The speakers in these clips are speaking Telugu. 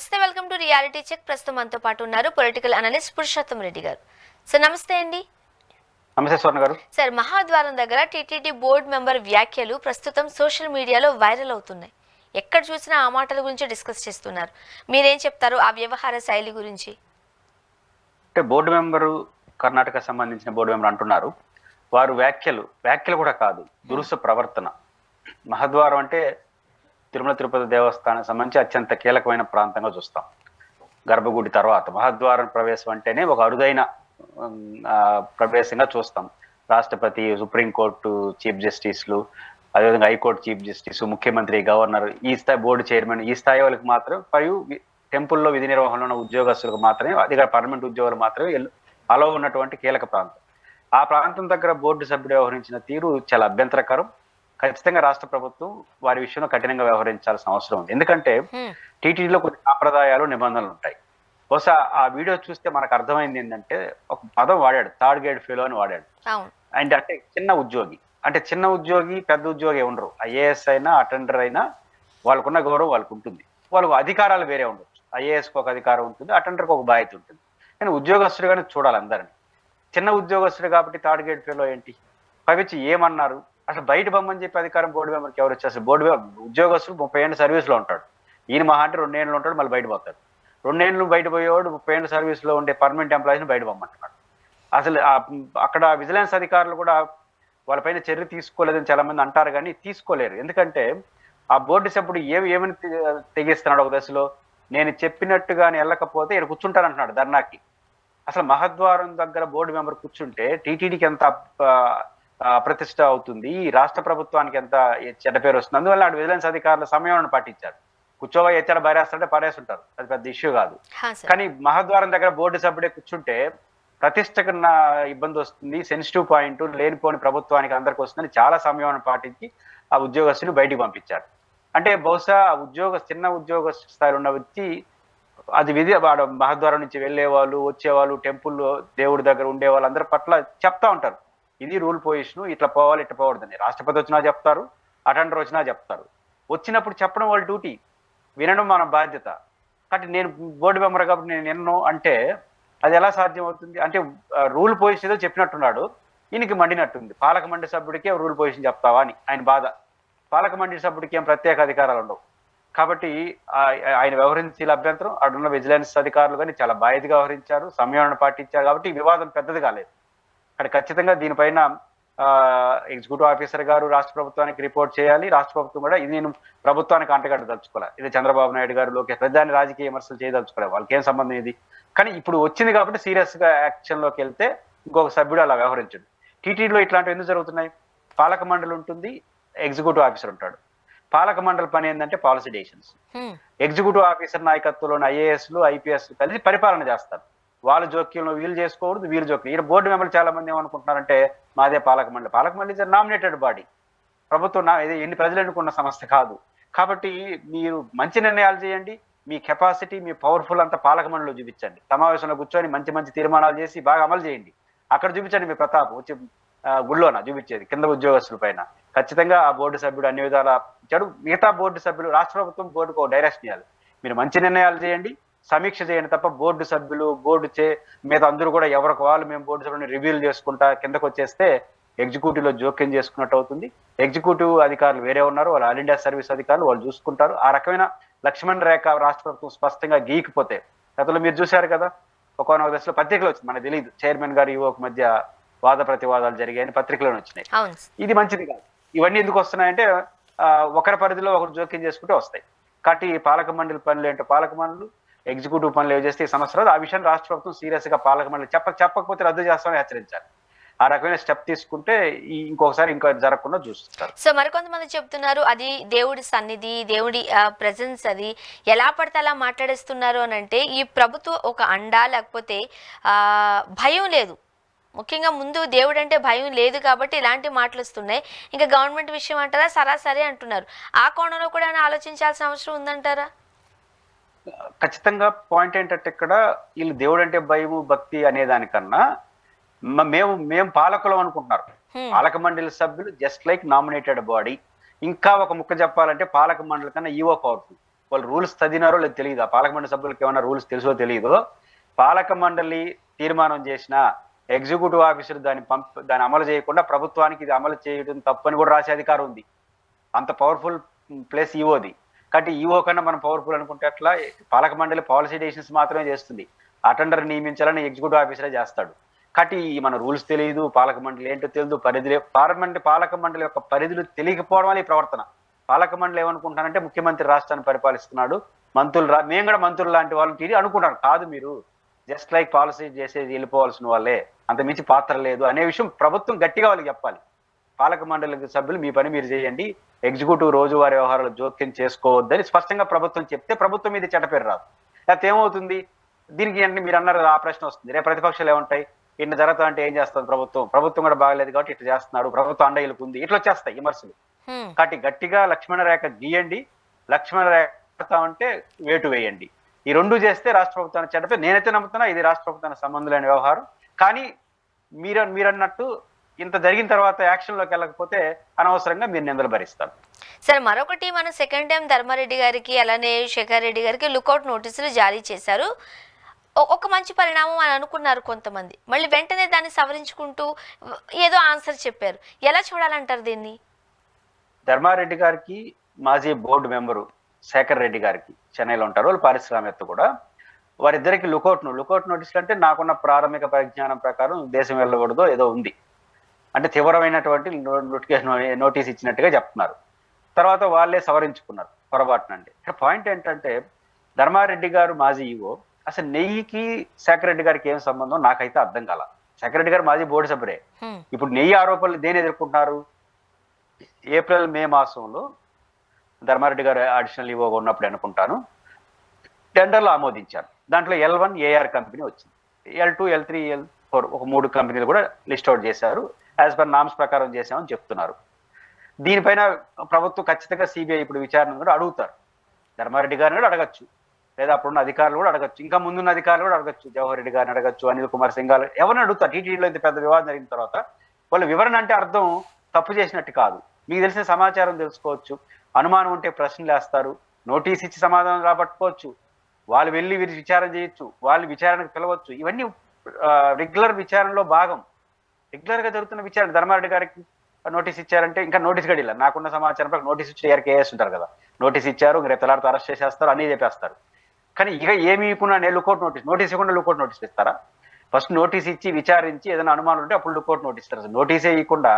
నమస్తే, వెల్కమ్ టు రియాలిటీ చెక్. ప్రస్తుతం మనతో పాటు ఉన్నారు పొలిటికల్ అనలిస్ట్ పురుషోత్తం రెడ్డి గారు. సార్ నమస్తే అండి. నమస్తే స్వర్ణ గారు. సార్, మహాద్వారం దగ్గర టీటీడీ బోర్డు మెంబర్ వ్యాఖ్యలు ప్రస్తుతం సోషల్ మీడియాలో వైరల్ అవుతున్నాయి. ఎక్కడ చూసినా ఆ మాటల గురించి డిస్కస్ చేస్తున్నారు. మీరేం చెప్తారు ఆ వ్యవహార శైలి గురించి? అంటే బోర్డు మెంబరు, కర్ణాటక సంబంధించిన బోర్డు మెంబర్ అంటున్నారు, వారు వ్యాఖ్యలు కూడా కాదు, దురుస ప్రవర్తన. మహద్వారం అంటే తిరుమల తిరుపతి దేవస్థానం సంబంధించి అత్యంత కీలకమైన ప్రాంతంగా చూస్తాం. గర్భగుడి తర్వాత మహద్వారం ప్రవేశం అంటేనే ఒక అరుదైన ప్రవేశంగా చూస్తాం. రాష్ట్రపతి, సుప్రీంకోర్టు చీఫ్ జస్టిస్లు, అదేవిధంగా హైకోర్టు చీఫ్ జస్టిస్, ముఖ్యమంత్రి, గవర్నర్, ఈ స్థాయి బోర్డు చైర్మన్, ఈ స్థాయి వాళ్ళకి మాత్రం, మరియు టెంపుల్లో విధి నిర్వహణలో ఉన్న ఉద్యోగస్తులకు మాత్రమే, అది పర్మనెంట్ ఉద్యోగులు మాత్రమే అలో ఉన్నటువంటి కీలక ప్రాంతం. ఆ ప్రాంతం దగ్గర బోర్డు సభ్యుడు వ్యవహరించిన తీరు చాలా అభ్యంతరకరం. ఖచ్చితంగా రాష్ట్ర ప్రభుత్వం వారి విషయంలో కఠినంగా వ్యవహరించాల్సిన అవసరం ఉంది. ఎందుకంటే టీటీడీలో కొన్ని సాంప్రదాయాలు, నిబంధనలు ఉంటాయి. బహుశా ఆ వీడియో చూస్తే మనకు అర్థమైంది ఏంటంటే, ఒక పదం వాడాడు, థర్డ్ గ్రేడ్ ఫెలో అని వాడాడు. అంటే చిన్న ఉద్యోగి, అంటే చిన్న ఉద్యోగి, పెద్ద ఉద్యోగి ఉండరు. ఐఏఎస్ అయినా, అటెండర్ అయినా వాళ్ళకున్న గౌరవం వాళ్ళకు ఉంటుంది. వాళ్ళకు అధికారాలు వేరే ఉండొచ్చు. ఐఏఎస్కి ఒక అధికారం ఉంటుంది, అటెండర్కి ఒక బాధ్యత ఉంటుంది. కానీ ఉద్యోగస్తుడిగానే చూడాలి అందరినీ. చిన్న ఉద్యోగస్తుడు కాబట్టి థర్డ్ గ్రేడ్ ఫెలో ఏంటి? పైవచ్చి ఏమన్నారు? అసలు బయట బొమ్మని చెప్పి అధికారం బోర్డు మెంబర్కి ఎవరు వచ్చేస్తారు? బోర్డు ఉద్యోగస్తులు 30 ఏళ్ళ సర్వీస్లో ఉంటాడు. ఈయన మహా అంటే 2 ఏళ్ళు ఉంటాడు, మళ్ళీ బయట పోతాడు. 2 ఏళ్ళు బయట పోయేవాడు 30 ఏళ్ళ సర్వీస్లో ఉండే పర్మనెంట్ ఎంప్లాయీస్ని బయట పొమ్మంటున్నాడు. అసలు అక్కడ విజిలెన్స్ అధికారులు కూడా వాళ్ళపైన చర్య తీసుకోలేదని చాలా మంది అంటారు, కానీ తీసుకోలేరు. ఎందుకంటే ఆ బోర్డు సభ్యుడు ఏమని తెగిస్తున్నాడు ఒక దశలో, నేను చెప్పినట్టుగానే వెళ్ళకపోతే ఇక్కడ కూర్చుంటానంటున్నాడు ధర్నాకి. అసలు మహద్వారం దగ్గర బోర్డు మెంబర్ కూర్చుంటే టీటీడీకి ఎంత అప్రతిష్ట అవుతుంది, రాష్ట్ర ప్రభుత్వానికి ఎంత చెడ్డ పేరు వస్తుంది. అందువల్ల నాడు విజిలెన్స్ అధికారుల సమయాన్ని పాటించారు. కూర్చోవా ఎచ్చడ పారేస్తారంటే పారేస్తుంటారు, అది పెద్ద ఇష్యూ కాదు. కానీ మహద్వారం దగ్గర బోర్డు సభ్యుడే కూర్చుంటే ప్రతిష్టకు ఇబ్బంది వస్తుంది, సెన్సిటివ్ పాయింట్, లేనిపోని ప్రభుత్వానికి అందరికి వస్తుందని చాలా సమయాన్ని పాటించి ఆ ఉద్యోగస్తులు బయటికి పంపించారు. అంటే బహుశా చిన్న ఉద్యోగ స్థాయిలో ఉన్న వ్యక్తి, అది విధి వాడు మహద్వారం నుంచి వెళ్ళేవాళ్ళు, వచ్చేవాళ్ళు, టెంపుల్లో దేవుడి దగ్గర ఉండేవాళ్ళు అందరి పట్ల చెప్తా ఉంటారు, ఇది రూల్ పొజిషన్, ఇట్లా పోవాలి, ఇట్లా పోవద్దని. రాష్ట్రపతి వచ్చినా చెప్తారు, అటెండర్ వచ్చినా చెప్తారు. వచ్చినప్పుడు చెప్పడం వాళ్ళ డ్యూటీ, వినడం మన బాధ్యత. కాబట్టి నేను బోర్డు మెంబర్ కాబట్టి నేను వినను అంటే అది ఎలా సాధ్యం అవుతుంది? అంటే రూల్ పొజిషన్ ఏదో చెప్పినట్టున్నాడు, ఈయనకి మండినట్టుంది. పాలక మండలి సభ్యుడికి రూల్ పొజిషన్ చెప్తావా అని ఆయన బాధ. పాలక మండలి సభ్యుడికి ఏం ప్రత్యేక అధికారాలు ఉండవు. కాబట్టి ఆయన వ్యవహరించిన అభ్యంతరం, అక్కడున్న విజిలెన్స్ అధికారులు కానీ చాలా బాధ్యతగా వ్యవహరించారు, సమయాన్ని పాటించారు. కాబట్టి ఈ వివాదం పెద్దది కాలేదు. అక్కడ ఖచ్చితంగా దీనిపైన ఎగ్జిక్యూటివ్ ఆఫీసర్ గారు రాష్ట్ర ప్రభుత్వానికి రిపోర్ట్ చేయాలి. రాష్ట్ర ప్రభుత్వం కూడా ఇది నేను ప్రభుత్వానికి అంటగట్టదలుచుకోవాలి, ఇది చంద్రబాబు నాయుడు గారు, లోకేష్ ప్రధాని రాజకీయ విమర్శలు చేయదలుచుకోలేదు, వాళ్ళకి ఏం సంబంధం ఇది. కానీ ఇప్పుడు వచ్చింది కాబట్టి సీరియస్ గా యాక్షన్ లోకి వెళ్తే ఇంకొక సభ్యుడు అలా వ్యవహరించడు. టీటీడీలో ఇట్లాంటివి ఎందుకు జరుగుతున్నాయి? పాలక మండలి ఉంటుంది, ఎగ్జిక్యూటివ్ ఆఫీసర్ ఉంటాడు. పాలక మండలి పని ఏంటంటే పాలసీ డెసిషన్స్. ఎగ్జిక్యూటివ్ ఆఫీసర్ నాయకత్వంలోని ఐఏఎస్లు, ఐపీఎస్ కలిసి పరిపాలన చేస్తారు. వాళ్ళ జోక్యంలో వీళ్ళు చేసుకోకూడదు, వీళ్ళు జోక్యం. ఈ బోర్డు మెంబర్లు చాలా మంది ఏమనుకుంటున్నారంటే మాదే పాలక మండలి ఇస్ నామినేటెడ్ బాడీ, ప్రభుత్వం ఎన్ని ప్రజలు ఎన్నుకున్న సంస్థ కాదు. కాబట్టి మీరు మంచి నిర్ణయాలు చేయండి, మీ కెపాసిటీ, మీ పవర్ఫుల్ అంతా పాలక మండలిలో చూపించండి. సమావేశంలో కూర్చొని మంచి మంచి తీర్మానాలు చేసి బాగా అమలు చేయండి. అక్కడ చూపించండి మీ ప్రతాపం, వచ్చి గుళ్ళోన చూపించేది కింద ఉద్యోగస్తుల పైన. ఖచ్చితంగా ఆ బోర్డు సభ్యుడు అన్ని విధాల చెడు. మిగతా బోర్డు సభ్యులు, రాష్ట్ర ప్రభుత్వం బోర్డుకు డైరెక్షన్ ఇవ్వాలి, మీరు మంచి నిర్ణయాలు చేయండి, సమీక్ష చేయండి తప్ప బోర్డు సభ్యులు మీద అందరూ కూడా ఎవరికి వాళ్ళు మేము బోర్డు సభ్యులను రివ్యూలు చేసుకుంటా కిందకు వచ్చేస్తే ఎగ్జిక్యూటివ్ లో జోక్యం చేసుకున్నట్టు అవుతుంది. ఎగ్జిక్యూటివ్ అధికారులు వేరే ఉన్నారు, వాళ్ళు ఆల్ ఇండియా సర్వీస్ అధికారులు, వాళ్ళు చూసుకుంటారు. ఆ రకమైన లక్ష్మణ్ రేఖ రాష్ట్ర ప్రభుత్వం స్పష్టంగా గీకిపోతే, గతంలో మీరు చూశారు కదా, ఒకనొక దశలో పత్రికలు వచ్చింది, మనకు తెలియదు, చైర్మన్ గారు ఈవోకి మధ్య వాద ప్రతివాదాలు జరిగాయని పత్రికలోనే వచ్చినాయి. ఇది మంచిది కాదు. ఇవన్నీ ఎందుకు వస్తున్నాయంటే ఒకరి పరిధిలో ఒకరు జోక్యం చేసుకుంటే వస్తాయి. కాబట్టి పాలక మండలి పనులు ఏంటో పాలక మండలి, ఎగ్జిక్యూటివ్ పనులు ఏవి చేస్తే ఈ సమస్య రాదు. ఆ విషయం రాష్ట్ర ప్రభుత్వం సీరియస్ గా పాలక మండలి చెప్పకపోతే రద్దు చేస్తామని హెచ్చరించాలి. ఆ రకమైన స్టెప్ తీసుకుంటే ఇంకొకసారి ఇంకా జరగకుండా చూస్తారు. సో మరికొంతమంది చెప్తున్నారు అది దేవుడి సన్నిధి, దేవుడి ప్రెజెన్స్, అది ఎలా పడితే అలా మాట్లాడేస్తున్నారు అని అంటే ఈ ప్రభుత్వం ఒక అండా, లేకపోతే భయం లేదు. ముఖ్యంగా ముందు దేవుడు అంటే భయం లేదు కాబట్టి ఇలాంటి మాటలు వస్తున్నాయి. ఇంకా గవర్నమెంట్ విషయం అంటారా, సరాసరి అంటున్నారు. ఆ కోణంలో కూడా ఆలోచించాల్సిన అవసరం ఉందంటారా? ఖచ్చితంగా పాయింట్ ఏంటంటే ఇక్కడ వీళ్ళు దేవుడు అంటే భయము, భక్తి అనే దానికన్నా మేము పాలకులం అనుకుంటున్నారు. పాలక మండలి సభ్యులు జస్ట్ లైక్ నామినేటెడ్ బాడీ. ఇంకా ఒక ముక్క చెప్పాలంటే పాలక మండలి కన్నా ఈవో పవర్ఫుల్. వాళ్ళు రూల్స్ చదివినారో లేదు తెలియదు. ఆ పాలక మండలి సభ్యులకు ఏమైనా రూల్స్ తెలుసో తెలియదో, పాలక మండలి తీర్మానం చేసిన ఎగ్జిక్యూటివ్ ఆఫీసర్ దాన్ని అమలు చేయకుండా ప్రభుత్వానికి ఇది అమలు చేయడం తప్పని కూడా రాసే అధికారం ఉంది. అంత పవర్ఫుల్ ప్లేస్ ఈఓది. కాబట్టి ఈఓ కన్నా మనం పవర్ఫుల్ అనుకుంటే అట్లా పాలక మండలి పాలసీ డెసిషన్స్ మాత్రమే చేస్తుంది. అటెండర్ నియమించాలని ఎగ్జిక్యూటివ్ ఆఫీసరే చేస్తాడు. కాబట్టి మన రూల్స్ తెలియదు, పాలక మండలి ఏంటో తెలియదు, పాలక మండలి యొక్క పరిధులు తెలియకపోవడం వల్ల ఈ ప్రవర్తన. పాలక మండలి ఏమనుకుంటానంటే ముఖ్యమంత్రి రాష్ట్రాన్ని పరిపాలిస్తున్నాడు, మంత్రులు మేము కూడా మంత్రులు లాంటి వాళ్ళని తీరి అనుకుంటారు. కాదు, మీరు జస్ట్ లైక్ పాలసీ చేసేది వెళ్ళిపోవాల్సిన వాళ్ళే, అంత మించి పాత్ర లేదు అనే విషయం ప్రభుత్వం గట్టిగా వాళ్ళకి చెప్పాలి. పాలక మండలి సభ్యులు మీ పని మీరు చేయండి, ఎగ్జిక్యూటివ్ రోజువారీ వ్యవహారాలు జోక్యం చేసుకోవద్దని స్పష్టంగా ప్రభుత్వం చెప్తే ప్రభుత్వం మీద చెడ్డపేరు రాదు. లేకపోతే ఏమవుతుంది, దీనికి అంటే మీరు అన్నారు ఆ ప్రశ్న వస్తుంది, రేపు ప్రతిపక్షాలు ఏముంటాయి, ఇట్లా జరుగుతా అంటే ఏం చేస్తుంది ప్రభుత్వం కూడా బాగలేదు కాబట్టి ఇట్లా చేస్తున్నాడు, ప్రభుత్వం అండయిలకు ఉంది, ఇట్లా వచ్చేస్తాయి విమర్శలు. కాబట్టి గట్టిగా లక్ష్మణ రేఖ గీయండి, లక్ష్మణ రేఖ అంటే వేటు వేయండి. ఈ రెండు చేస్తే రాష్ట్ర ప్రభుత్వాన్ని చెడ్డపేరు. నేనైతే నమ్ముతున్నా ఇది రాష్ట్ర ప్రభుత్వానికి సంబంధం లేని వ్యవహారం. కానీ మీరన్నట్టు ఇంత జరిగిన తర్వాత యాక్షన్లోకి వెళ్ళకపోతే అనవసరంగా మీరు నిందలు భరిస్తారు. సరే, మరొకటి మనం సెకండ్ టైం ధర్మారెడ్డి గారికి అలానే శేఖర్ రెడ్డి గారికి లుకౌట్ నోటీసులు జారీ చేశారు. ఒక మంచి పరిణామం అని అనుకున్నారు కొంతమంది, మళ్ళీ వెంటనే దాన్ని సవరించుకుంటూ ఏదో ఆన్సర్ చెప్పారు. ఎలా చూడాలంటారు దీన్ని? ధర్మారెడ్డి గారికి మాజీ బోర్డు మెంబరు శేఖర్ రెడ్డి గారికి చెన్నైలో ఉంటారు, వాళ్ళు పారిశ్రామికవేత్త కూడా, వారిద్దరికి లుకౌట్ నోటీసులు అంటే నాకున్న ప్రాథమిక పరిజ్ఞానం ప్రకారం దేశం వెళ్ళకూడదో ఏదో ఉంది, అంటే తీవ్రమైనటువంటి నోటీస్ ఇచ్చినట్టుగా చెప్తున్నారు. తర్వాత వాళ్ళే సవరించుకున్నారు పొరపాటునండి. ఇక్కడ పాయింట్ ఏంటంటే ధర్మారెడ్డి గారు మాజీ ఈవో, అసలు నెయ్యికి శేఖర్ రెడ్డి గారికి ఏం సంబంధం నాకైతే అర్థం కాల. శేఖర్ రెడ్డి గారు మాజీ బోర్డు సభ్యుడే. ఇప్పుడు నెయ్యి ఆరోపణలు దేని ఎదుర్కొంటున్నారు? ఏప్రిల్ మే మాసంలో ధర్మారెడ్డి గారు అడిషనల్ ఈవోగా ఉన్నప్పుడు అనుకుంటాను టెండర్లు ఆమోదించారు. దాంట్లో L1 AR కంపెనీ వచ్చింది, L2 L3 L4 ఒక 3 కంపెనీలు కూడా లిస్ట్ అవుట్ చేశారు. యాజ్ పర్ నామ్స్ ప్రకారం చేశామని చెప్తున్నారు. దీనిపైన ప్రభుత్వం ఖచ్చితంగా సిబిఐ ఇప్పుడు విచారణ కూడా అడుగుతారు. ధర్మారెడ్డి గారిని కూడా అడగచ్చు, లేదా అప్పుడున్న అధికారులు కూడా అడగచ్చు, ఇంకా ముందున్న అధికారులు కూడా అడగచ్చు, జవహర్ రెడ్డి గారిని అడగచ్చు, అనిల్ కుమార్ సింఘాల్ ఎవరిని అడుగుతారు. టీటీడీలో ఇంత పెద్ద వివాదం జరిగిన తర్వాత వాళ్ళు వివరణ అంటే అర్థం తప్పు చేసినట్టు కాదు, మీకు తెలిసిన సమాచారం తెలుసుకోవచ్చు, అనుమానం ఉంటే ప్రశ్నలు వేస్తారు, నోటీస్ ఇచ్చి సమాధానం రాబట్టుకోవచ్చు, వాళ్ళు వెళ్ళి వీరి విచారణ చేయొచ్చు, వాళ్ళు విచారణకు పిలవచ్చు. ఇవన్నీ రెగ్యులర్ విచారణలో భాగం, రెగ్యులర్ గా జరుగుతున్న విచారణ. ధర్మారెడ్డి గారికి నోటీస్ ఇచ్చారంటే ఇంకా నోటీస్ గడిలా నాకున్న సమాచారం ప్రకారం నోటీస్ ఇచ్చి కేఎస్ ఉంటారు కదా, నోటీస్ ఇచ్చారు, రేపు తెల్లారితో అరెస్ట్ చేసేస్తారు, అన్నీ చెప్పేస్తారు. కానీ ఇక ఏమి ఇవ్వకుండా నేను లుకౌట్ నోటీస్ ఇవ్వకుండా లుకౌట్ నోటీస్ ఇస్తారా? ఫస్ట్ నోటీస్ ఇచ్చి విచారించి ఏదైనా అనుమానం ఉంటే అప్పుడు లుకౌట్ నోటీస్ ఇస్తారు. నోటీసే ఇవ్వకుండా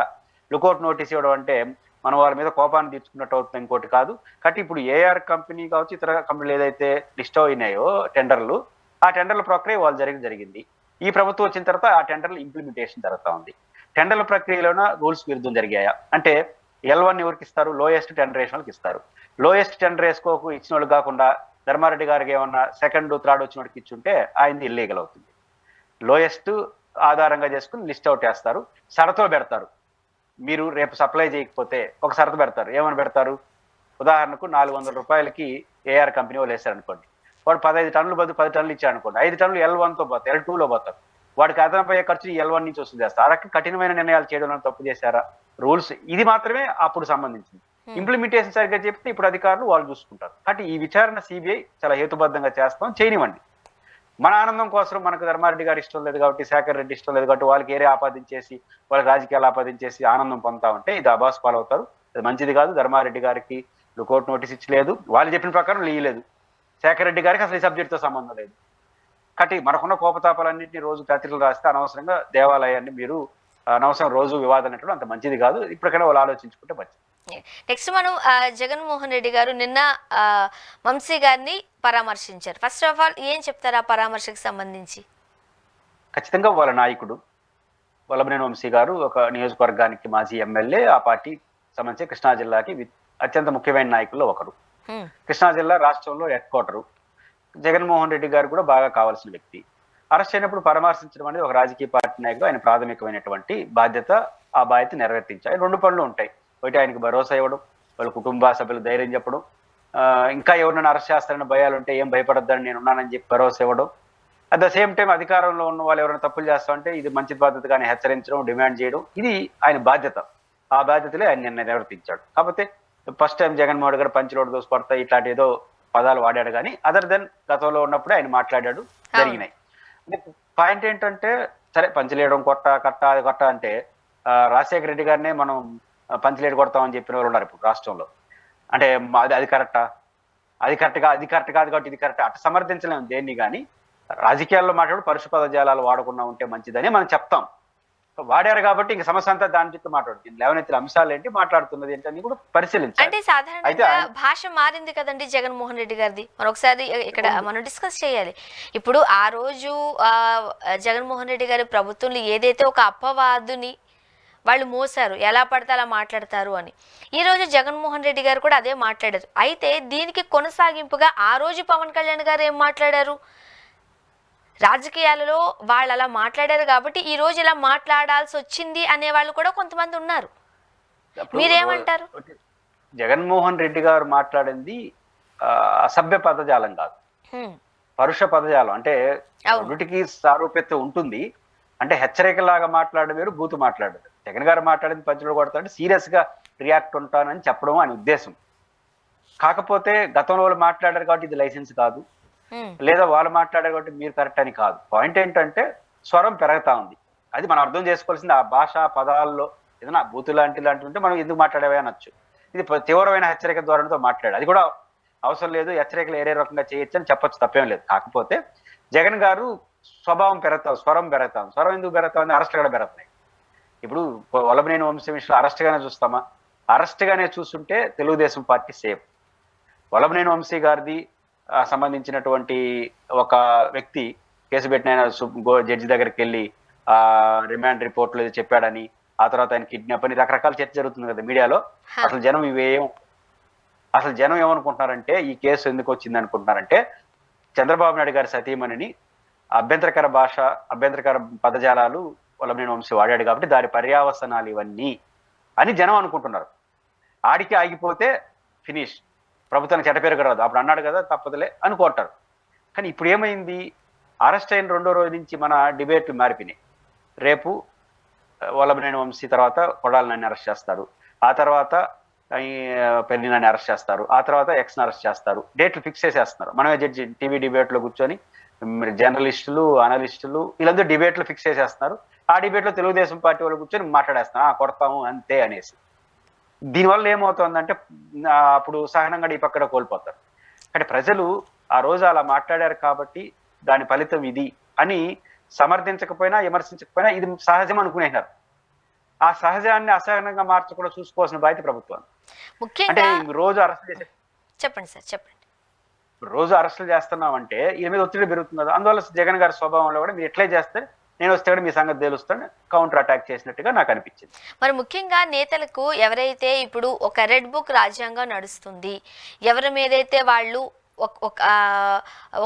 లుకౌట్ నోటీస్ ఇవ్వడం అంటే మనం వాళ్ళ మీద కోపాన్ని తీర్చుకున్నట్టు అవుతుంది, ఇంకోటి కాదు. కాబట్టి ఇప్పుడు ఏఆర్ కంపెనీ కావచ్చు, ఇతర కంపెనీలు ఏదైతే లిస్ట్ అయినాయో టెండర్లు, ఆ టెండర్ల ప్రక్రియ వాళ్ళు జరిగింది. ఈ ప్రభుత్వం వచ్చిన తర్వాత ఆ టెండర్లు ఇంప్లిమెంటేషన్ జరుగుతూ ఉంది. టెండర్ల ప్రక్రియలోన రూల్స్ విరుద్ధం జరిగాయా అంటే L1 ఎవరికి ఇస్తారు? లోయెస్ట్ టెండర్ వేసిన వాళ్ళకి ఇస్తారు. లోయెస్ట్ టెండర్ వేసుకోకు ఇచ్చిన వాళ్ళు కాకుండా ధర్మారెడ్డి గారికి ఏమన్నా సెకండ్ థర్డ్ వచ్చిన వాడికి ఇచ్చుంటే ఆయనది ఇల్లీగల్ అవుతుంది. లోయెస్ట్ ఆధారంగా చేసుకుని లిస్ట్ అవుట్ వేస్తారు, షరతులు పెడతారు. మీరు రేపు సప్లై చేయకపోతే ఒక షరతు పెడతారు. ఏమని పెడతారు? ఉదాహరణకు 400 రూపాయలకి ఏఆర్ కంపెనీ వాళ్ళు వేశారు అనుకోండి, వాడు 15 టన్నులు బదులు 10 టన్నులు ఇచ్చాడు అనుకోండి, 5 టన్నులు L1తో పోతాయి, L2లో పోతారు. వాడికి అదనపు అయ్యే ఖర్చు L1 నుంచి వస్తుంది చేస్తారు. అలా కఠినమైన నిర్ణయాలు చేయడం తప్పు చేశారా? రూల్స్ ఇది మాత్రమే అప్పుడు సంబంధించింది. ఇంప్లిమెంటేషన్ సరిగ్గా చెప్తే ఇప్పుడు అధికారులు వాళ్ళు చూసుకుంటారు. కాబట్టి ఈ విచారణ సిబిఐ చాలా హేతుబద్ధంగా చేస్తాం, చేయనివ్వండి. మన ఆనందం కోసం మనకు ధర్మారెడ్డి గారు ఇష్టం లేదు కాబట్టి, శేఖర్ రెడ్డి ఇష్టం లేదు కాబట్టి వాళ్ళకి ఏరే ఆపాదించేసి, వాళ్ళకి రాజకీయాలు ఆపాదించేసి ఆనందం పొందుతా ఉంటే ఇది అబాస్ పాలవుతారు. అది మంచిది కాదు. ధర్మారెడ్డి గారికి లుకౌట్ నోటీస్ ఇచ్చలేదు, వాళ్ళు చెప్పిన ప్రకారం లీయలేదు. శేఖర్ రెడ్డి గారికి అసలు ఈ సబ్జెక్టుతో సంబంధం లేదు. కాబట్టి మనకున్న కోపతాపాలన్నింటినీ రోజు పత్రికలు రాస్తే అనవసరంగా దేవాలయాన్ని మీరు అనవసరం రోజు వివాదం అంటూ అంత మంచిది కాదు. ఇప్పటికైనా వాళ్ళు ఆలోచించుకుంటే మంచిది. నెక్స్ట్ మనం జగన్మోహన్ రెడ్డి గారు నిన్న వంశీ గారిని పరామర్శించారు. ఫస్ట్ ఆఫ్ ఆల్ ఏం చెప్తారు ఆ పరామర్శకు సంబంధించి? ఖచ్చితంగా వాళ్ళ నాయకుడు వల్లభనేని వంశీ గారు ఒక నియోజకవర్గానికి మాజీ ఎమ్మెల్యే, ఆ పార్టీ సంబంధించి కృష్ణా జిల్లాకి అత్యంత ముఖ్యమైన నాయకుల్లో ఒకరు. కృష్ణా జిల్లా రాష్ట్రంలో హెడ్ క్వార్టరు. జగన్మోహన్ రెడ్డి గారు కూడా బాగా కావాల్సిన వ్యక్తి. అరెస్ట్ అయినప్పుడు పరామర్శించడం అనేది ఒక రాజకీయ పార్టీ నాయకుడు ఆయన ప్రాథమికమైనటువంటి బాధ్యత. ఆ బాధ్యత నెరవేర్తించాలి. 2 పనులు ఉంటాయి. ఒకటి ఆయనకు భరోసా ఇవ్వడం, వాళ్ళ కుటుంబ సభ్యులు ధైర్యం చెప్పడం, ఇంకా ఎవరినైనా అరెస్ట్ చేస్తారని భయాలు ఉంటే ఏం భయపడద్దని నేను ఉన్నానని చెప్పి భరోసా ఇవ్వడం. అట్ ద సేమ్ టైం అధికారంలో ఉన్న వాళ్ళు ఎవరైనా తప్పులు చేస్తామంటే ఇది మంచి బాధ్యత కానీ హెచ్చరించడం, డిమాండ్ చేయడం, ఇది ఆయన బాధ్యత. ఆ బాధ్యతలే ఆయన నిన్న నిర్వర్తించాడు. కాకపోతే ఫస్ట్ టైం జగన్మోహన్ గారు పంచిలోడు దోసి పడతాయి ఇట్లాంటి ఏదో పదాలు వాడాడు కానీ అదర్ దెన్ గతంలో ఉన్నప్పుడే ఆయన మాట్లాడాడు, జరిగినాయి. పాయింట్ ఏంటంటే సరే పంచలేయడం కట్ట అది కొట్ట అంటే రాజశేఖర రెడ్డి గారినే మనం పంచలేడు కొడతామని చెప్పిన వాళ్ళు ఉన్నారు ఇప్పుడు రాష్ట్రంలో. అంటే అది కరెక్టా, అది కరెక్ట్ కాదు కాబట్టి ఇది కరెక్ట్ అట్లా సమర్థించలేము దేన్ని. కానీ రాజకీయాల్లో మాట్లాడు పరుష పదజాలాలు వాడకుండా ఉంటే మంచిదని మనం చెప్తాం. వాడారు కాబట్టి ఇంక సమస్య అంతా దాని చుట్టూ మాట్లాడుతుంది. లేవనెత్తిన అంశాలు ఏంటి, మాట్లాడుతున్నది ఏంటి అని కూడా పరిశీలించాలి. అంటే సాధారణంగా భాష మారింది కదండి జగన్మోహన్ రెడ్డి గారిది. మరొకసారి ఇక్కడ మనం డిస్కస్ చేయాలి. ఇప్పుడు ఆ రోజు జగన్మోహన్ రెడ్డి గారి ప్రభుత్వంలో ఏదైతే ఒక అపవాదుని వాళ్ళు మోసారు, ఎలా పడితే అలా మాట్లాడతారు అని, ఈ రోజు జగన్మోహన్ రెడ్డి గారు కూడా అదే మాట్లాడారు. అయితే దీనికి కొనసాగింపుగా ఆ రోజు పవన్ కళ్యాణ్ గారు ఏం మాట్లాడారు, రాజకీయాలలో వాళ్ళు అలా మాట్లాడారు కాబట్టి ఈ రోజు ఇలా మాట్లాడాల్సి వచ్చింది అనే వాళ్ళు కూడా కొంతమంది ఉన్నారు. మీరేమంటారు? జగన్మోహన్ రెడ్డి గారు మాట్లాడింది అసభ్య పదజాలం కాదు, పరుష పదజాలం. అంటే రెండిటికి సారూప్యత ఉంటుంది. అంటే హెచ్చరికలాగా మాట్లాడడం వేరు, బూతు మాట్లాడదు. జగన్ గారు మాట్లాడింది పంచులు కొడతాడు, సీరియస్ గా రియాక్ట్ ఉంటానని చెప్పడం అని ఉద్దేశం. కాకపోతే గతంలో వాళ్ళు మాట్లాడారు కాబట్టి ఇది లైసెన్స్ కాదు, లేదా వాళ్ళు మాట్లాడారు కాబట్టి మీరు కరెక్ట్ అని కాదు. పాయింట్ ఏంటంటే స్వరం పెరుగుతా ఉంది. అది మనం అర్థం చేసుకోవాల్సింది. ఆ భాష పదాల్లో ఏదైనా బూతు లాంటివి ఉంటే మనం ఎందుకు మాట్లాడేవే అనొచ్చు. ఇది తీవ్రమైన హెచ్చరిక ధోరణితో మాట్లాడు, అది కూడా అవసరం లేదు, హెచ్చరికలు ఏరే రకంగా చేయొచ్చు అని చెప్పొచ్చు, తప్పేం లేదు. కాకపోతే జగన్ గారు స్వభావం పెరుగుతాం, స్వరం పెరుగుతాం. స్వరం ఎందుకు పెరుగుతాం అని అరెస్ట్ కూడా పెరుగుతున్నాయి. ఇప్పుడు వల్లభనేని వంశీ విషయంలో అరెస్ట్ గానే చూస్తామా? అరెస్ట్ గానే చూస్తుంటే తెలుగుదేశం పార్టీ సేఫ్. వల్లభనేని వంశీ గారిది సంబంధించినటువంటి ఒక వ్యక్తి కేసు పెట్టిన జడ్జి దగ్గరికి వెళ్ళి రిమాండ్ రిపోర్ట్ లో చెప్పాడని, ఆ తర్వాత ఆయన కిడ్నాప్ అని రకరకాల చర్చ జరుగుతుంది కదా మీడియాలో. అసలు జనం ఏమనుకుంటున్నారంటే ఈ కేసు ఎందుకు వచ్చింది అనుకుంటున్నారంటే చంద్రబాబు నాయుడు గారి సతీమణిని అభ్యంతరకర పదజాలాలు వల్లభనేని వంశీ వాడాడు కాబట్టి దాని పర్యావసనాలు ఇవన్నీ అని జనం అనుకుంటున్నారు. ఆడికి ఆగిపోతే ఫినిష్, ప్రభుత్వానికి చెడ్డపేరు రాదు, అప్పుడు అన్నాడు కదా తప్పదులే అనుకుంటారు. కానీ ఇప్పుడు ఏమైంది, అరెస్ట్ అయిన 2వ రోజు నుంచి మన డిబేట్లు మారిపోయినాయి. రేపు వల్లభనేని వంశీ తర్వాత కొడాలి నాని అరెస్ట్ చేస్తారు, ఆ తర్వాత పెళ్లి నాని అరెస్ట్ చేస్తారు, ఆ తర్వాత ఎక్స్ని అరెస్ట్ చేస్తారు. డేట్లు ఫిక్స్ చేసేస్తున్నారు. మనమే జడ్జి టీవీ డిబేట్లో కూర్చొని జర్నలిస్టులు, అనలిస్టులు వీళ్ళందరూ డిబేట్లు ఫిక్స్ చేసేస్తున్నారు. ఆ డిబేట్లో తెలుగుదేశం పార్టీ వాళ్ళు కూర్చొని మాట్లాడేస్తున్నారు కొడతాము అంతే అనేసి. దీనివల్ల ఏమవుతుందంటే అప్పుడు సహనంగా ఈ పక్కన కోల్పోతారు. అంటే ప్రజలు ఆ రోజు అలా మాట్లాడారు కాబట్టి దాని ఫలితం ఇది అని సమర్థించకపోయినా విమర్శించకపోయినా ఇది సహజం అనుకునేన్నారు. ఆ సహజాన్ని అసహనంగా మార్చకుండా చూసుకోవాల్సిన బాధ్యత ప్రభుత్వం. అంటే రోజు అరెస్ట్ చేసే చెప్పండి రోజు అరెస్టులు చేస్తున్నామంటే ఈయన మీద ఒత్తిడి పెరుగుతుంది. అందువల్ల జగన్ గారి స్వభావంలో కూడా మీరు ఎట్లే చేస్తే నేను వస్తే కూడా మీ సంగతి తెలుస్తాను కౌంటర్ అటాక్ చేసినట్టుగా నాకు అనిపించింది. మరి ముఖ్యంగా నేతలకు ఎవరైతే ఇప్పుడు ఒక రెడ్ బుక్ రాజ్యాంగం నడుస్తుంది, ఎవరి మీదైతే వాళ్ళు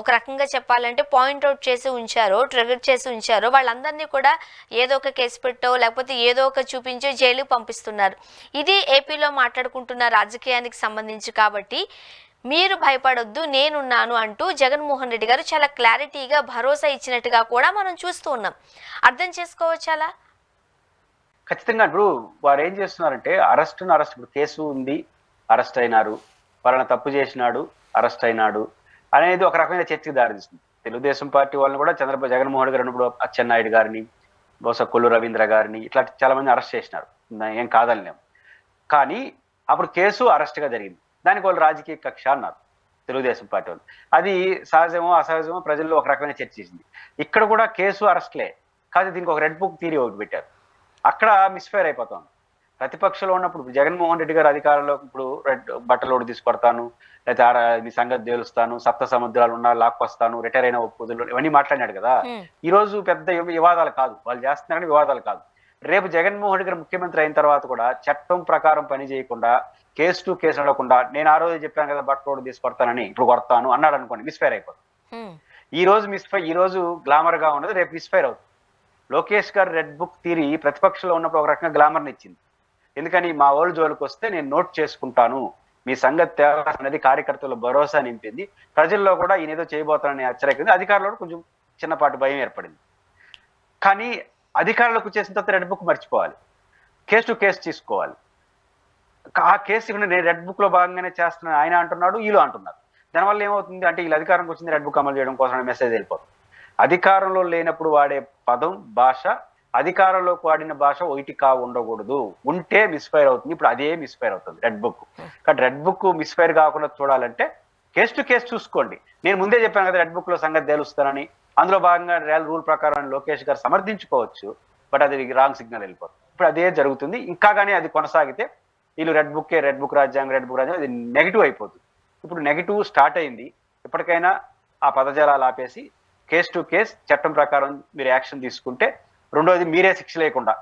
ఒక రకంగా చెప్పాలంటే పాయింట్అవుట్ చేసి ఉంచారో, ట్రిగర్ చేసి ఉంచారో, వాళ్ళందరినీ కూడా ఏదో ఒక కేసు పెట్టో లేకపోతే ఏదో ఒక చూపించో జైలుకి పంపిస్తున్నారు. ఇది ఏపీలో మాట్లాడుకుంటున్న రాజకీయానికి సంబంధించి. కాబట్టి మీరు భయపడొద్దు, నేనున్నాను అంటూ జగన్మోహన్ రెడ్డి గారు చాలా క్లారిటీగా భరోసా ఇచ్చినట్టుగా కూడా మనం చూస్తూ ఉన్నాం. అర్థం చేసుకోవచ్చు అలా? ఖచ్చితంగా. ఇప్పుడు వారు ఏం చేస్తున్నారంటే అరెస్ట్ ఇప్పుడు కేసు ఉంది, అరెస్ట్ అయినారు, వాళ్ళని తప్పు చేసినాడు, అరెస్ట్ అయినాడు అనేది ఒక రకమైన చర్చకు దారితీస్తుంది. తెలుగుదేశం పార్టీ వాళ్ళని కూడా జగన్మోహన్ గారు ఉన్నప్పుడు అచ్చెన్నాయుడు గారిని, బహుశా కొల్లు రవీంద్ర గారిని ఇట్లా చాలా మంది అరెస్ట్ చేసినారు, ఏం కాదనిలేము. కానీ అప్పుడు కేసు అరెస్ట్గా జరిగింది, దానికి వాళ్ళు రాజకీయ కక్ష అన్నారు తెలుగుదేశం పార్టీ వాళ్ళు. అది సహజమో అసహజమో ప్రజల్లో ఒక రకమైన చర్చ చేసింది. ఇక్కడ కూడా కేసు అరెస్ట్లే కాదు, దీనికి ఒక రెడ్ బుక్ థియరీ ఒకటి పెట్టారు. అక్కడ మిస్ఫైర్ అయిపోతాం. ప్రతిపక్షంలో ఉన్నప్పుడు జగన్మోహన్ రెడ్డి గారు అధికారంలో ఇప్పుడు రెడ్ బట్టలోడు తీసుకొడతాను, లేకపోతే మీ సంగతి తేలుస్తాను, సప్త సముద్రాలు ఉన్నా లాక్కొస్తాను, రిటైర్ అయిన ఒప్పుదులు ఇవన్నీ మాట్లాడినాడు కదా. ఈ రోజు పెద్ద వివాదాలు కాదు, వాళ్ళు చేస్తున్నారని వివాదాలు కాదు. రేపు జగన్మోహన్ రెడ్డి గారు ముఖ్యమంత్రి అయిన తర్వాత కూడా చట్టం ప్రకారం పని చేయకుండా, కేసు టు కేసు నడకుండా, నేను ఆ రోజు చెప్పాను కదా బట్టలోడు తీసుకొడతానని ఇప్పుడు కొడతాను అన్నాడు అనుకోండి, మిస్ఫైర్ అయిపోతుంది. ఈ రోజు గ్లామర్ గా ఉన్నది రేపు మిస్ఫైర్ అవుతుంది. లోకేష్ గారు రెడ్ బుక్ థియరీ ప్రతిపక్షంలో ఉన్నప్పుడు ఒక రకంగా గ్లామర్ని ఇచ్చింది. ఎందుకని మా ఓల్డ్ జోలికి వస్తే నేను నోట్ చేసుకుంటాను, మీ సంగతి తేవాలన్నది కార్యకర్తలు భరోసా నింపింది. ప్రజల్లో కూడా ఈయన ఏదో చేయబోతానని హెచ్చరిక, అధికారులకు కొంచెం చిన్నపాటి భయం ఏర్పడింది. కానీ అధికారులకు చేసిన తర్వాత రెడ్ బుక్ మర్చిపోవాలి, కేసు టు కేసు తీసుకోవాలి. ఆ కేసు నేను రెడ్ బుక్ లో భాగంగానే చేస్తున్నాను ఆయన అంటున్నాడు, వీళ్ళు అంటున్నారు. దానివల్ల ఏమవుతుంది అంటే వీళ్ళు అధికారంకి వచ్చింది రెడ్ బుక్ అమలు చేయడం కోసం మెసేజ్ వెళ్ళిపోతుంది. అధికారంలో లేనప్పుడు వాడే పదం భాష, అధికారంలోకి వాడిన భాష ఒకటి ఉండకూడదు. ఉంటే మిస్ఫైర్ అవుతుంది. ఇప్పుడు అదే మిస్ఫైర్ అవుతుంది రెడ్ బుక్. కాబట్టి రెడ్ బుక్ మిస్ఫైర్ కాకుండా చూడాలంటే కేసు టు కేసు చూసుకోండి. నేను ముందే చెప్పాను కదా రెడ్ బుక్ లో సంగతి తేలుస్తానని. అందులో భాగంగా రూల్ ప్రకారం లోకేష్ గారు సమర్థించుకోవచ్చు, బట్ అది రాంగ్ సిగ్నల్ వెళ్ళిపోతుంది. ఇప్పుడు అదే జరుగుతుంది. ఇంకా కానీ అది కొనసాగితే వీళ్ళు రెడ్ బుక్ రాజ్యాంగం అది నెగిటివ్ అయిపోతుంది. ఇప్పుడు నెగిటివ్ స్టార్ట్ అయింది. ఇప్పటికైనా ఆ పదజాలాలు ఆపేసి కేసు టు కేసు చట్టం ప్రకారం మీరు యాక్షన్ తీసుకుంటే, రెండోది మీరే శిక్ష లేకుండా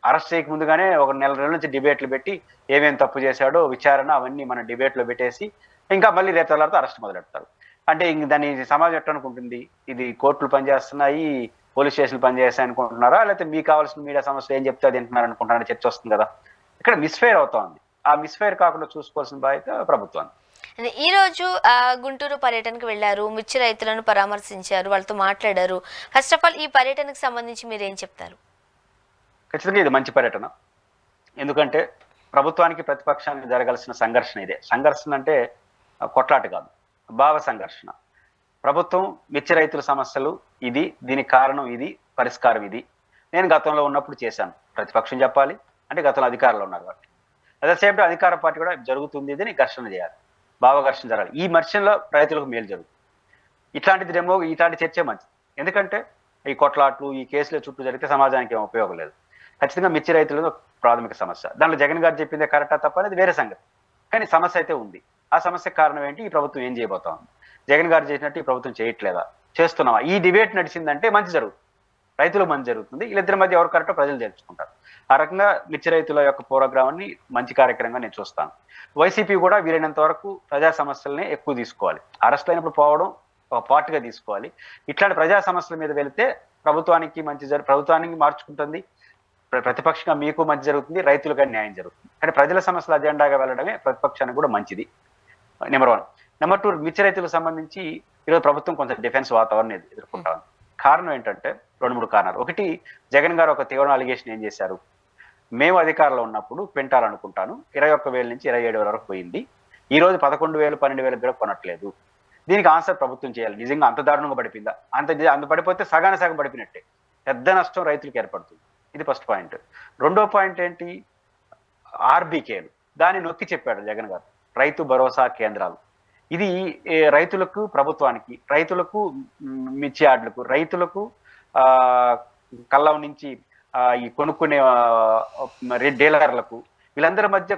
అరెస్ట్ చేయక ముందుగానే ఒక నెల రోజుల నుంచి డిబేట్లు పెట్టి ఏమేమి తప్పు చేశాడో విచారణ అవన్నీ మన డిబేట్లో పెట్టేసి ఇంకా మళ్ళీ రేపు తెల్లారితో అరెస్ట్ మొదలెడతారు. అంటే ఇంక దాన్ని సమాజం ఎట్లా అనుకుంటుంది, ఇది కోర్టులు పనిచేస్తున్నాయి, పోలీస్ స్టేషన్లు పనిచేస్తాయి అనుకుంటున్నారా, లేకపోతే మీకు కావాల్సిన మీడియా సమస్యలు ఏం చెప్తే అది వింటున్నారు అనుకుంటున్నారని చర్చ వస్తుంది కదా. ఇక్కడ మిస్ఫైర్ అవుతోంది. ఆ మిస్ఫైర్ కాకుండా చూసుకోవాల్సిన బాధ్యత ప్రభుత్వాన్ని. ఈ రోజు గుంటూరు పర్యటనకు వెళ్లారు, మిర్చి రైతులను పరామర్శించారు, వాళ్ళతో మాట్లాడారు. ఫస్ట్ ఆఫ్ ఆల్ ఈ పర్యటనకు సంబంధించి మీరు ఏం చెప్తారు? ఖచ్చితంగా ఇది మంచి పర్యటన. ఎందుకంటే ప్రభుత్వానికి ప్రతిపక్షానికి జరగాల్సిన సంఘర్షణ ఇదే. సంఘర్షణ అంటే కొట్లాట కాదు, భావ సంఘర్షణ. ప్రభుత్వం మిర్చి రైతుల సమస్యలు ఇది, దీనికి కారణం ఇది, పరిష్కారం ఇది. నేను గతంలో ఉన్నప్పుడు చేశాను. ప్రతిపక్షం చెప్పాలి అంటే గతంలో అధికారంలో ఉన్నారు కాబట్టి. అదే సేమ్ టైం అధికార పార్టీ కూడా జరుగుతుంది ఇది ఘర్షణ చేయాలి, భావ ఘర్షణ జరగాలి. ఈ మర్షన్లో రైతులకు మేలు జరుగుతుంది. ఇట్లాంటి చర్చే మంచిది. ఎందుకంటే ఈ కొట్లాట్లు ఈ కేసుల చుట్టూ జరిగితే సమాజానికి ఏం ఉపయోగం లేదు. ఖచ్చితంగా మిర్చి రైతులకు ప్రాథమిక సమస్య. దాంట్లో జగన్ గారు చెప్పిందే కరెక్టా తప్ప అనేది వేరే సంగతి. కానీ సమస్య అయితే ఉంది. ఆ సమస్యకు కారణం ఏంటి? ఈ ప్రభుత్వం ఏం చేయబోతా ఉంది? జగన్ గారు చేసినట్టు ఈ ప్రభుత్వం చేయట్లేదా, చేస్తున్నావా? ఈ డిబేట్ నడిచిందంటే మంచి జరుగుతుంది, రైతులకు మంచి జరుగుతుంది. వీళ్ళిద్దరి మధ్య ఎవరు కరెక్టో ప్రజలు తెలుసుకుంటారు. ఆ రకంగా మిర్చి రైతుల యొక్క ప్రోగ్రామాన్ని మంచి కార్యక్రమంగా నేను చూస్తాను. వైసీపీ కూడా వీలైనంత వరకు ప్రజా సమస్యలనే ఎక్కువ తీసుకోవాలి. అరెస్ట్ అయినప్పుడు పోవడం ఒక పార్ట్గా తీసుకోవాలి. ఇట్లాంటి ప్రజా సమస్యల మీద వెళితే ప్రభుత్వానికి ప్రభుత్వానికి మార్చుకుంటుంది, ప్రతిపక్షంగా మీకు మంచి జరుగుతుంది, రైతులకు న్యాయం జరుగుతుంది. కానీ ప్రజల సమస్యల అజెండాగా వెళ్ళడమే ప్రతిపక్షానికి కూడా మంచిది. నెంబర్ 1. నెంబర్ 2, మిర్చి రైతులకు సంబంధించి ఈరోజు ప్రభుత్వం కొంచెం డిఫెన్స్ వాతావరణం ఎదుర్కొంటాం. కారణం ఏంటంటే 2-3 కారణాలు. ఒకటి, జగన్ గారు ఒక తీవ్ర అలిగేషన్ ఏం చేశారు, మేము అధికారంలో ఉన్నప్పుడు పెంటాలనుకుంటాను 21,000 నుంచి 27,000 వరకు పోయింది, ఈ రోజు 11,000 12,000 కూడా కొనట్లేదు. దీనికి ఆన్సర్ ప్రభుత్వం చేయాలి. నిజంగా అంత దారుణంగా పడిపోయిందా? అంత పడిపోతే సగం పడిపోయినట్టే, పెద్ద నష్టం రైతులకు ఏర్పడుతుంది. ఇది ఫస్ట్ పాయింట్. రెండో పాయింట్ ఏంటి, ఆర్బీకేలు. దాన్ని నొక్కి చెప్పాడు జగన్ గారు, రైతు భరోసా కేంద్రాలు. ఇది రైతులకు, ప్రభుత్వానికి, రైతులకు, మిర్చి యార్డులకు, రైతులకు, కల్లం నుంచి ఈ కొనుక్కునే డీలర్లకు, వీళ్ళందరి మధ్య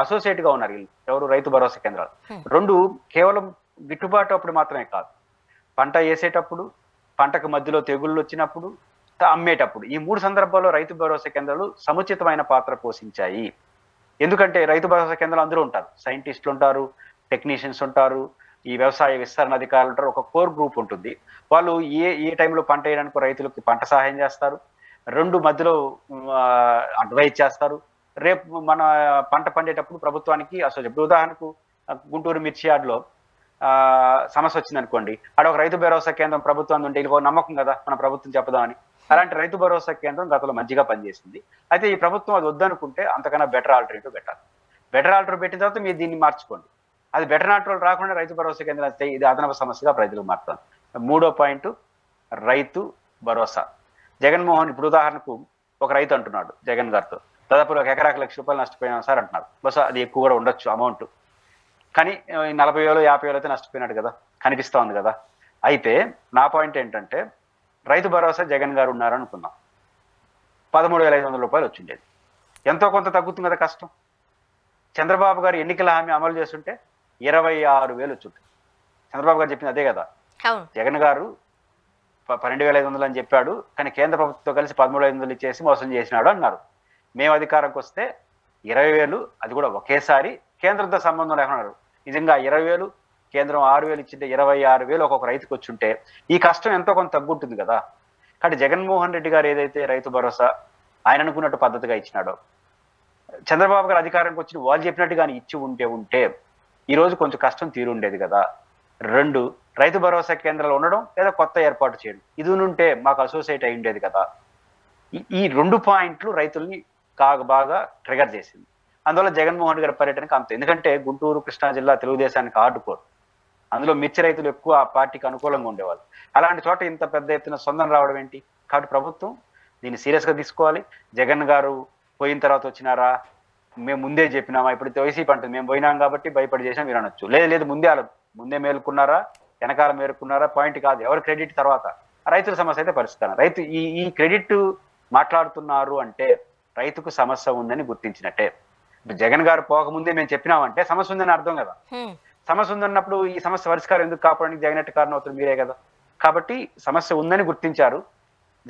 అసోసియేట్ గా ఉన్నారు వీళ్ళు. ఎవరు? రైతు భరోసా కేంద్రాలు. 2, కేవలం గిట్టుబాటు అప్పుడు మాత్రమే కాదు, పంట వేసేటప్పుడు, పంటకు మధ్యలో తెగుళ్ళు వచ్చినప్పుడు, అమ్మేటప్పుడు, ఈ 3 సందర్భాల్లో రైతు భరోసా కేంద్రాలు సముచితమైన పాత్ర పోషించాయి. ఎందుకంటే రైతు భరోసా కేంద్రాలు అందరూ ఉంటారు, సైంటిస్టులు ఉంటారు, టెక్నీషియన్స్ ఉంటారు, ఈ వ్యవసాయ విస్తరణ అధికారులు ఉంటారు, ఒక కోర్ గ్రూప్ ఉంటుంది. వాళ్ళు ఏ టైంలో పంట వేయడానికి రైతులకు పంట సహాయం చేస్తారు, 2 మధ్యలో అడ్వైజ్ చేస్తారు. రేపు మన పంట పండేటప్పుడు ప్రభుత్వానికి అసలు, ఇప్పుడు ఉదాహరణకు గుంటూరు మిర్చి యార్డులో సమస్య వచ్చింది అనుకోండి, అక్కడ ఒక రైతు భరోసా కేంద్రం ప్రభుత్వం ఉంటే ఇంకో నమ్మకం కదా మన ప్రభుత్వం చెప్పదామని. అలాంటి రైతు భరోసా కేంద్రం గతంలో మంచిగా పనిచేసింది. అయితే ఈ ప్రభుత్వం అది వద్దనుకుంటే అంతకన్నా బెటర్ ఆల్టర్నేటివ్ పెట్టాలి. బెటర్ ఆల్టర్నేటివ్ పెట్టిన తర్వాత మీరు దీన్ని మార్చుకోండి. అది బెటర్ ఆల్టర్నేటివ్ రాకుండా రైతు భరోసా కేంద్రం వస్తే ఇది అదనపు సమస్యగా ప్రజలకు మారుతుంది. 3వ పాయింట్, రైతు భరోసా. జగన్మోహన్ ఇప్పుడు ఉదాహరణకు ఒక రైతు అంటున్నాడు జగన్ గారితో, దాదాపు 1 ఎకరాకు ₹1,00,000 నష్టపోయినా సార్ అంటున్నారు. బహుశా అది ఎక్కువ కూడా ఉండొచ్చు అమౌంట్, కానీ 40,000 50,000 అయితే నష్టపోయినాడు కదా, కనిపిస్తా ఉంది కదా. అయితే నా పాయింట్ ఏంటంటే, రైతు భరోసా జగన్ గారు ఉన్నారనుకున్నాం, ₹13,500 వచ్చిండేది, ఎంతో కొంత తగ్గుతుంది కదా కష్టం. చంద్రబాబు గారు ఎన్నికల హామీ అమలు చేస్తుంటే 26,000 వచ్చింది. చంద్రబాబు గారు చెప్పింది అదే కదా. జగన్ గారు 12,500 అని చెప్పాడు, కానీ కేంద్ర ప్రభుత్వంతో కలిసి 13,500 ఇచ్చేసి మోసం చేసినాడు అన్నారు. మేము అధికారంకి వస్తే 20,000, అది కూడా ఒకేసారి, కేంద్రంతో సంబంధం లేకున్నారు. నిజంగా 20,000, కేంద్రం 6,000 ఇచ్చింటే 26,000 ఒక్కొక్క రైతుకు వచ్చుంటే ఈ కష్టం ఎంతో కొంత తగ్గుంటుంది కదా. కాబట్టి జగన్మోహన్ రెడ్డి గారు ఏదైతే రైతు భరోసా ఆయన అనుకున్నట్టు పద్ధతిగా ఇచ్చినాడో, చంద్రబాబు గారు అధికారానికి వచ్చి వాళ్ళు చెప్పినట్టుగాని ఇచ్చి ఉంటే ఈ రోజు కొంచెం కష్టం తీరుండేది కదా. 2, రైతు భరోసా కేంద్రాలు ఉండడం లేదా కొత్త ఏర్పాటు చేయడం, ఇది ఉంటే మాకు అసోసియేట్ అయి ఉండేది కదా. ఈ 2 పాయింట్లు రైతుల్ని బాగా ట్రిగర్ చేసింది. అందువల్ల జగన్మోహన్ గారి పర్యటనకు అంత, ఎందుకంటే గుంటూరు కృష్ణా జిల్లా తెలుగుదేశానికి హార్డ్కోర్, అందులో మిర్చి రైతులు ఎక్కువ ఆ పార్టీకి అనుకూలంగా ఉండేవాళ్ళు. అలాంటి చోట ఇంత పెద్ద ఎత్తున సొందం రావడం ఏంటి? కాబట్టి ప్రభుత్వం దీన్ని సీరియస్ గా తీసుకోవాలి. జగన్ గారు పోయిన తర్వాత వచ్చినారా, మేము ముందే చెప్పినామా, ఇప్పుడు వైసీపీ అంటుంది మేము పోయినాం కాబట్టి భయపడి చేసినా మీరు అనొచ్చు. లేదు ముందే మేలుకున్నారా, వెనకాల మేలుకున్నారా పాయింట్ కాదు, ఎవరు క్రెడిట్ తర్వాత. రైతుల సమస్య అయితే పరిస్థితి. రైతు ఈ క్రెడిట్ మాట్లాడుతున్నారు అంటే రైతుకు సమస్య ఉందని గుర్తించినట్టే. జగన్ గారు పోకముందే మేము చెప్పినామంటే సమస్య ఉందని అర్థం కదా. సమస్య ఉందన్నప్పుడు ఈ సమస్య పరిష్కారం ఎందుకు కాపాడడానికి జగన్ ఎట్టు కారణం అవుతుంది? మీరే కదా. కాబట్టి సమస్య ఉందని గుర్తించారు.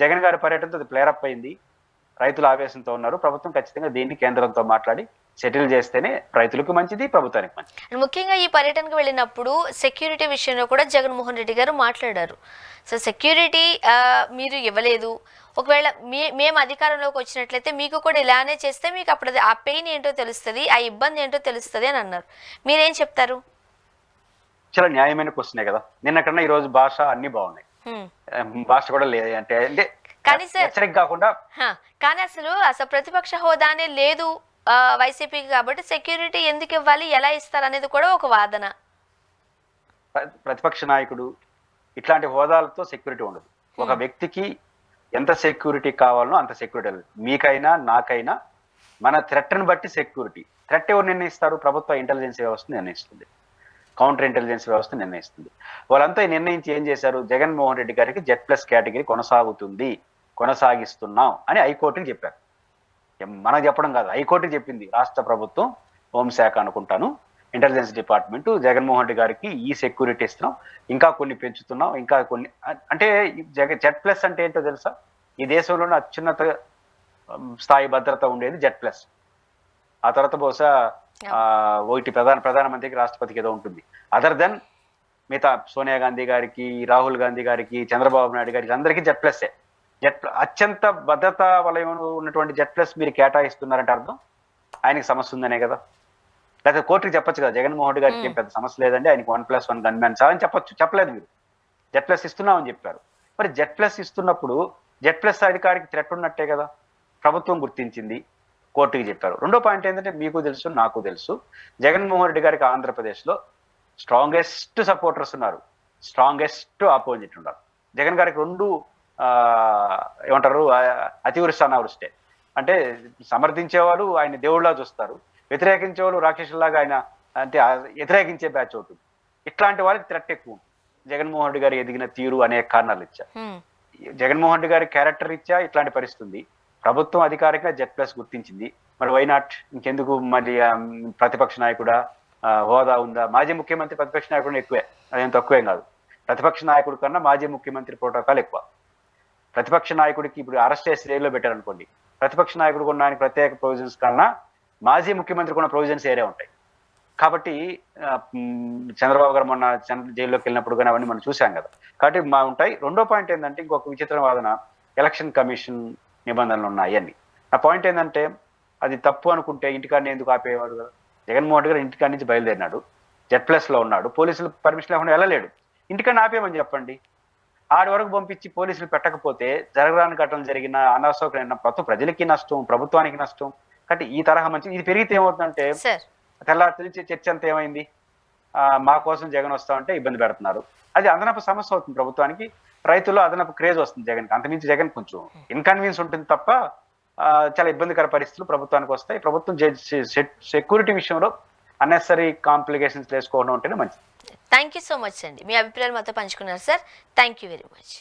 జగన్ గారి పర్యటనతో అది ప్లేరప్ అయింది. రైతులు ఆవేశంతో ఉన్నారు. ప్రభుత్వం ఖచ్చితంగా దీన్ని కేంద్రంతో మాట్లాడి సెటిల్ చేస్తేనే రైతులకు మంచిది, ప్రభుత్వానికి మంచిది. ముఖ్యంగా ఈ పర్యటనకు వెళ్ళినప్పుడు సెక్యూరిటీ విషయంలో కూడా జగన్మోహన్ రెడ్డి గారు మాట్లాడారు. సో సెక్యూరిటీ మీరు ఇవ్వలేదు, ఒకవేళ మేము అధికారంలోకి వచ్చినట్లయితే మీకు కూడా ఇలానే చేస్తే మీకు అప్పుడు ఆ పెయిన్ ఏంటో తెలుస్తుంది, ఆ ఇబ్బంది ఏంటో తెలుస్తుంది అని అన్నారు. మీరేం చెప్తారు? చాలా న్యాయమైన క్వశ్చనే కదా. నిన్న కన్నా ఈ రోజు భాష అన్ని బాగున్నాయి, భాష కూడా లేదు అంటే కానీ సార్ కాకుండా. కానీ అసలు ప్రతిపక్ష హోదానే లేదు వైసీపీకి, కాబట్టి సెక్యూరిటీ ఎందుకు ఇవ్వాలి, ఎలా ఇస్తారు అనేది కూడా ఒక వాదన. ప్రతిపక్ష నాయకుడు ఇట్లాంటి హోదాలతో సెక్యూరిటీ ఉండదు. ఒక వ్యక్తికి ఎంత సెక్యూరిటీ కావాలనో అంత సెక్యూరిటీ. మీకైనా నాకైనా మన థ్రెట్ని బట్టి సెక్యూరిటీ. థ్రెట్ ఎవరు నిర్ణయిస్తారు? ప్రభుత్వ ఇంటెలిజెన్స్ వ్యవస్థ నిర్ణయిస్తుంది, కౌంటర్ ఇంటెలిజెన్స్ వ్యవస్థ నిర్ణయిస్తుంది. వాళ్ళంతా నిర్ణయించి ఏం చేశారు? జగన్మోహన్ రెడ్డి గారికి Z+ కేటగిరీ కొనసాగిస్తున్నాం అని హైకోర్టుకి చెప్పారు. మనకు చెప్పడం కాదు, హైకోర్టుకి చెప్పింది రాష్ట్ర ప్రభుత్వం, హోంశాఖ అనుకుంటాను, ఇంటెలిజెన్స్ డిపార్ట్మెంట్ జగన్మోహన్ రెడ్డి గారికి ఈ సెక్యూరిటీ ఇస్తున్నాం, ఇంకా కొన్ని పెంచుతున్నాం, ఇంకా కొన్ని అంటే Z+ అంటే ఏంటో తెలుసా? ఈ దేశంలోనే అత్యున్నత స్థాయి భద్రత ఉండేది Z+. ఆ తర్వాత బహుశా ఒకటి ప్రధానమంత్రికి, రాష్ట్రపతికి ఏదో ఉంటుంది. అదర్ దెన్ మిగతా సోనియా గాంధీ గారికి, రాహుల్ గాంధీ గారికి, చంద్రబాబు నాయుడు గారికి అందరికీ Z+. అత్యంత భద్రతా వలయంలో ఉన్నటువంటి Z+ మీరు కేటాయిస్తున్నారంటే అర్థం ఆయనకి సమస్య ఉందనే కదా. లేకపోతే కోర్టుకి చెప్పొచ్చు కదా, జగన్మోహన్ రెడ్డి గారికి ఏం పెద్ద సమస్య లేదండి, ఆయనకి 1+1 గన్మ్యాన్ చాలని చెప్పొచ్చు. చెప్పలేదు, మీరు Z+ ఇస్తున్నామని చెప్పారు. మరి Z+ ఇస్తున్నప్పుడు Z+ అధికారికి థ్రెట్ ఉన్నట్టే కదా. ప్రభుత్వం గుర్తించింది, కోర్టుకి చెప్పారు. రెండో పాయింట్ ఏంటంటే, మీకు తెలుసు నాకు తెలుసు, జగన్మోహన్ రెడ్డి గారికి ఆంధ్రప్రదేశ్లో స్ట్రాంగెస్ట్ సపోర్టర్స్ ఉన్నారు, స్ట్రాంగెస్ట్ ఆపోజిట్ ఉన్నారు. జగన్ గారికి రెండు ఏమంటారు, అతివృష్టి అనావృష్టే. అంటే సమర్థించేవాళ్ళు ఆయన దేవుళ్ళలా చూస్తారు, వ్యతిరేకించేవాళ్ళు రాక్షసులాగా ఆయన అంటే వ్యతిరేకించే బ్యాచ్ అవుతుంది. ఇట్లాంటి వాళ్ళకి థ్రెట్ ఎక్కువ ఉంటుంది. జగన్మోహన్ రెడ్డి గారు ఎదిగిన తీరు అనేక కారణాలు ఇచ్చా, జగన్మోహన్ రెడ్డి గారి క్యారెక్టర్ ఇచ్చా ఇట్లాంటి పరిస్థితి. ప్రభుత్వం అధికారికంగా Z+ గుర్తించింది. మరి వైనాట్ ఇంకెందుకు మళ్ళీ ప్రతిపక్ష నాయకుడా, హోదా ఉందా? మాజీ ముఖ్యమంత్రి ప్రతిపక్ష నాయకుడు ఎక్కువే, అదేం తక్కువేం కాదు. ప్రతిపక్ష నాయకుడి కన్నా మాజీ ముఖ్యమంత్రి ప్రోటోకాల్ ఎక్కువ. ప్రతిపక్ష నాయకుడికి ఇప్పుడు అరెస్ట్ చేసి జైల్లో పెట్టారనుకోండి, ప్రతిపక్ష నాయకుడు ఉన్న ఆయన ప్రత్యేక ప్రొవిజన్స్ కన్నా మాజీ ముఖ్యమంత్రికి ఉన్న ప్రొవిజన్స్ ఏరే ఉంటాయి. కాబట్టి చంద్రబాబు గారు మొన్న జైల్లోకి వెళ్ళినప్పుడు కానీ అవన్నీ మనం చూసాం కదా. కాబట్టి మా ఉంటాయి. రెండో పాయింట్ ఏంటంటే, ఇంకొక విచిత్ర వాదన, ఎలక్షన్ కమిషన్ నిబంధనలు ఉన్నాయి అని. ఆ పాయింట్ ఏంటంటే, అది తప్పు అనుకుంటే ఇంటికాడిని ఎందుకు ఆపేవాడు కదా. జగన్మోహన్ రెడ్డి గారు ఇంటికాడి నుంచి బయలుదేరినాడు, Z+లో ఉన్నాడు, పోలీసులు పర్మిషన్ లేకుండా వెళ్ళలేడు. ఇంటికాడిని ఆపేయమని చెప్పండి. ఆడి వరకు పంపించి పోలీసులు పెట్టకపోతే జరగరాని ఘటనలు జరిగిన అనవసరమైన ప్రజలకి నష్టం, ప్రభుత్వానికి నష్టం. కాబట్టి ఈ తరహా మంచి ఇది పెరిగితే ఏమవుతుందంటే, తెల్లారి నుంచి చర్చ అంతా ఏమైంది, మా కోసం జగన్ వస్తామంటే ఇబ్బంది పెడుతున్నారు. అది అదనపు సమస్య అవుతుంది ప్రభుత్వానికి, రైతుల్లో అదనపు క్రేజ్ వస్తుంది జగన్కి. అంతమించి జగన్ కొంచెం ఇన్కన్వీనియన్స్ ఉంటుంది తప్ప చాలా ఇబ్బందికర పరిస్థితులు ప్రభుత్వానికి వస్తాయి. ప్రభుత్వం సెక్యూరిటీ విషయంలో అన్నెసరీ కాంప్లికేషన్స్ వేసుకోవడం ఉంటేనే మంచిది. థ్యాంక్ యూ సో మచ్ అండి, మీ అభిప్రాయాలు మాతో పంచుకున్నారు sir. Thank you very much.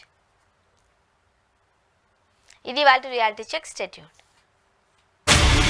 ఇది వాళ్ళ రియాలిటీ చెక్. Stay tuned.